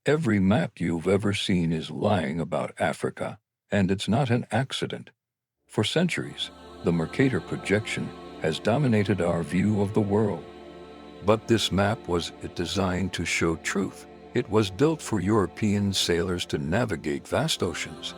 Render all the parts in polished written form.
Every map you've ever seen is lying about Africa, and it's not an accident. For centuries, the Mercator Projection has dominated our view of the world. But this map wasn't designed to show truth. It was built for European sailors to navigate vast oceans.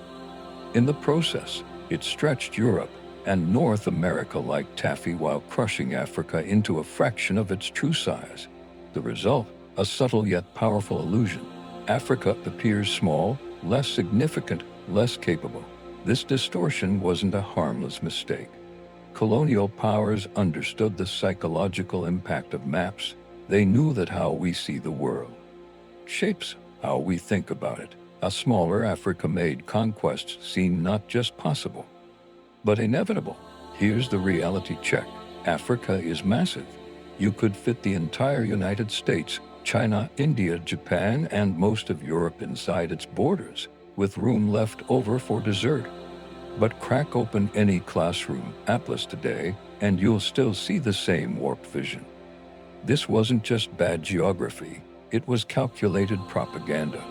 In the process, it stretched Europe and North America like taffy while crushing Africa into a fraction of its true size. The result, a subtle yet powerful illusion. Africa appears small, less significant, less capable. This distortion wasn't a harmless mistake. Colonial powers understood the psychological impact of maps. They knew that how we see the world shapes how we think about it. A smaller Africa made conquests seem not just possible, but inevitable. Here's the reality check. Africa is massive. You could fit the entire United States, China, India, Japan, and most of Europe inside its borders, with room left over for dessert. But crack open any classroom atlas today, and you'll still see the same warped vision. This wasn't just bad geography, it was calculated propaganda.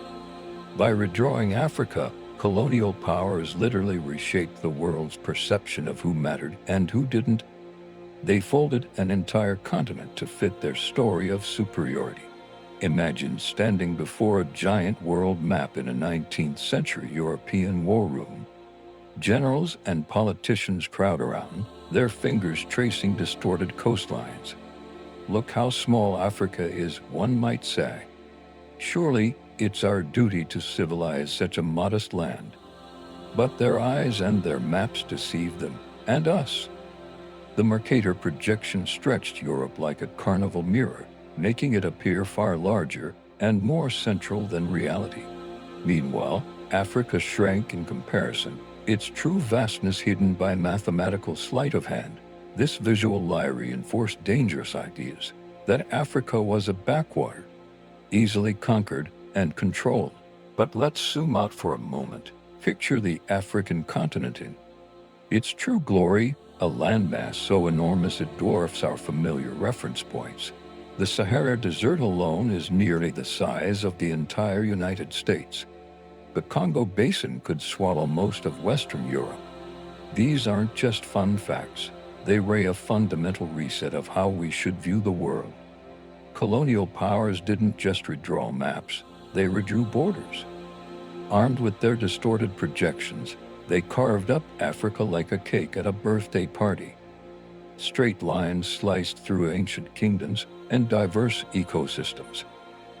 By redrawing Africa, colonial powers literally reshaped the world's perception of who mattered and who didn't. They folded an entire continent to fit their story of superiority. Imagine standing before a giant world map in a 19th century European war room. Generals and politicians crowd around, their fingers tracing distorted coastlines. Look how small Africa is, one might say. Surely, it's our duty to civilize such a modest land. But their eyes and their maps deceived them, and us. The Mercator Projection stretched Europe like a carnival mirror, making it appear far larger and more central than reality. Meanwhile, Africa shrank in comparison, its true vastness hidden by mathematical sleight of hand. This visual lie reinforced dangerous ideas that Africa was a backwater, easily conquered and controlled. But let's zoom out for a moment. Picture the African continent in its true glory, a landmass so enormous it dwarfs our familiar reference points. The Sahara Desert alone is nearly the size of the entire United States. The Congo Basin could swallow most of Western Europe. These aren't just fun facts. They ray a fundamental reset of how we should view the world. Colonial powers didn't just redraw maps, they redrew borders. Armed with their distorted projections, they carved up Africa like a cake at a birthday party. Straight lines sliced through ancient kingdoms and diverse ecosystems,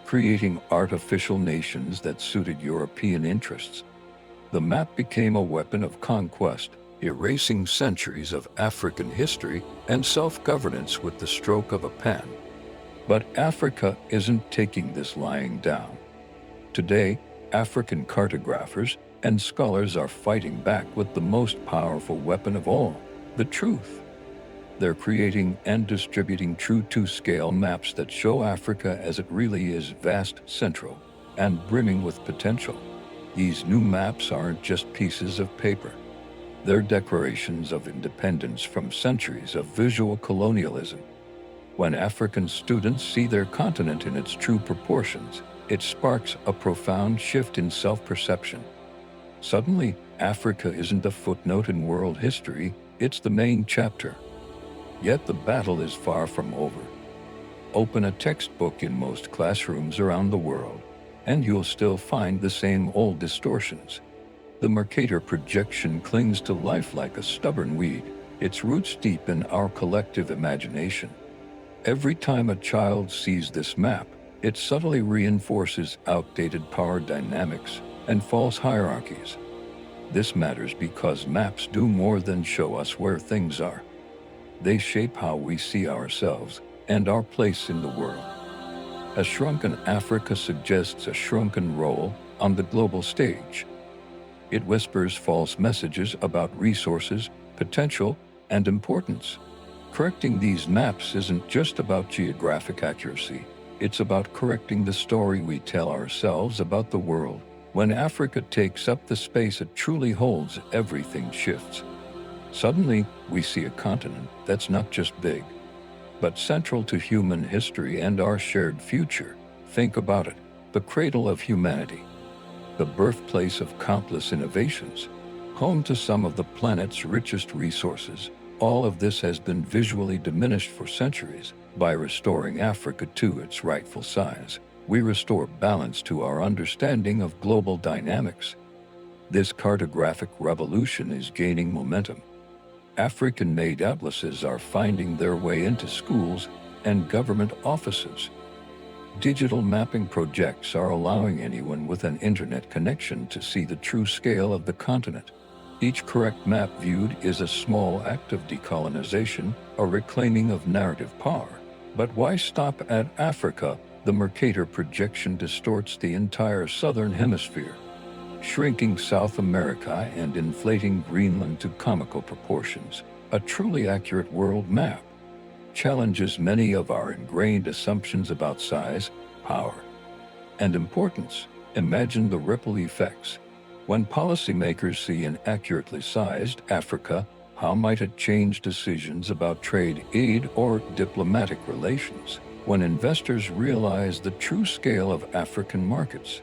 creating artificial nations that suited European interests. The map became a weapon of conquest, erasing centuries of African history and self-governance with the stroke of a pen. But Africa isn't taking this lying down. Today, African cartographers and scholars are fighting back with the most powerful weapon of all, the truth. They're creating and distributing true to-scale maps that show Africa as it really is: vast, central, and brimming with potential. These new maps aren't just pieces of paper. They're declarations of independence from centuries of visual colonialism. When African students see their continent in its true proportions, it sparks a profound shift in self-perception. Suddenly, Africa isn't a footnote in world history, it's the main chapter. Yet the battle is far from over. Open a textbook in most classrooms around the world, and you'll still find the same old distortions. The Mercator Projection clings to life like a stubborn weed, its roots deep in our collective imagination. Every time a child sees this map, it subtly reinforces outdated power dynamics and false hierarchies. This matters because maps do more than show us where things are. They shape how we see ourselves and our place in the world. A shrunken Africa suggests a shrunken role on the global stage. It whispers false messages about resources, potential, and importance. Correcting these maps isn't just about geographic accuracy. It's about correcting the story we tell ourselves about the world. When Africa takes up the space it truly holds, everything shifts. Suddenly, we see a continent that's not just big, but central to human history and our shared future. Think about it. the cradle of humanity, the birthplace of countless innovations, home to some of the planet's richest resources. All of this has been visually diminished for centuries. By restoring Africa to its rightful size, we restore balance to our understanding of global dynamics. This cartographic revolution is gaining momentum. African-made atlases are finding their way into schools and government offices. Digital mapping projects are allowing anyone with an internet connection to see the true scale of the continent. Each correct map viewed is a small act of decolonization, a reclaiming of narrative power. But why stop at Africa? The Mercator Projection distorts the entire southern hemisphere, shrinking South America and inflating Greenland to comical proportions. A truly accurate world map challenges many of our ingrained assumptions about size, power, and importance. Imagine the ripple effects. When policymakers see an accurately sized Africa, how might it change decisions about trade, aid, or diplomatic relations? When investors realize the true scale of African markets,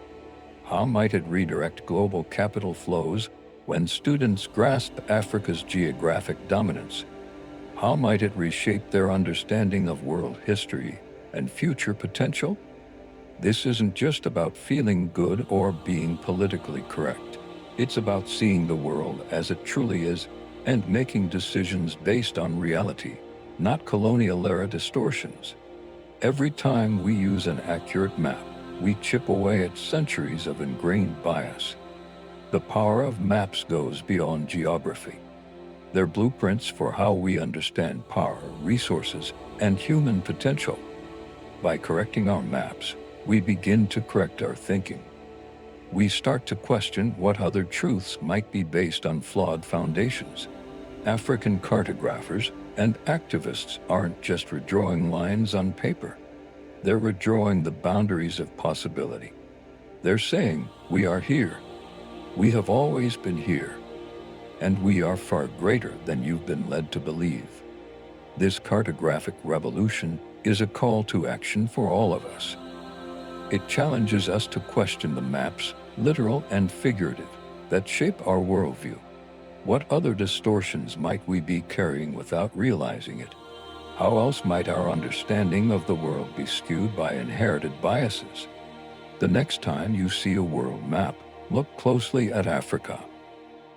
how might it redirect global capital flows? When students grasp Africa's geographic dominance, how might it reshape their understanding of world history and future potential? This isn't just about feeling good or being politically correct. It's about seeing the world as it truly is and making decisions based on reality, not colonial-era distortions. Every time we use an accurate map, we chip away at centuries of ingrained bias. The power of maps goes beyond geography. They're blueprints for how we understand power, resources, and human potential. By correcting our maps, we begin to correct our thinking. We start to question what other truths might be based on flawed foundations. African cartographers and activists aren't just redrawing lines on paper. They're redrawing the boundaries of possibility. They're saying, we are here. We have always been here. And we are far greater than you've been led to believe. This cartographic revolution is a call to action for all of us. It challenges us to question the maps, literal and figurative, that shape our worldview. What other distortions might we be carrying without realizing it? How else might our understanding of the world be skewed by inherited biases? The next time you see a world map, look closely at Africa.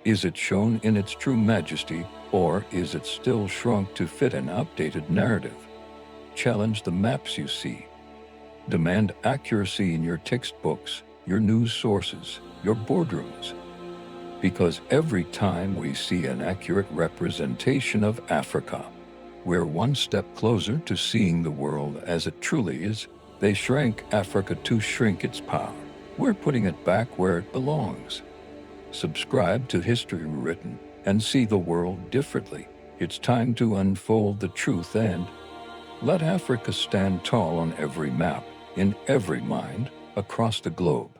Is it shown in its true majesty, or is it still shrunk to fit an outdated narrative? Challenge the maps you see. Demand accuracy in your textbooks, your news sources, your boardrooms. Because every time we see an accurate representation of Africa, we're one step closer to seeing the world as it truly is. They shrank Africa to shrink its power. We're putting it back where it belongs. Subscribe to History Rewritten and see the world differently. It's time to unfold the truth and let Africa stand tall on every map, in every mind, across the globe.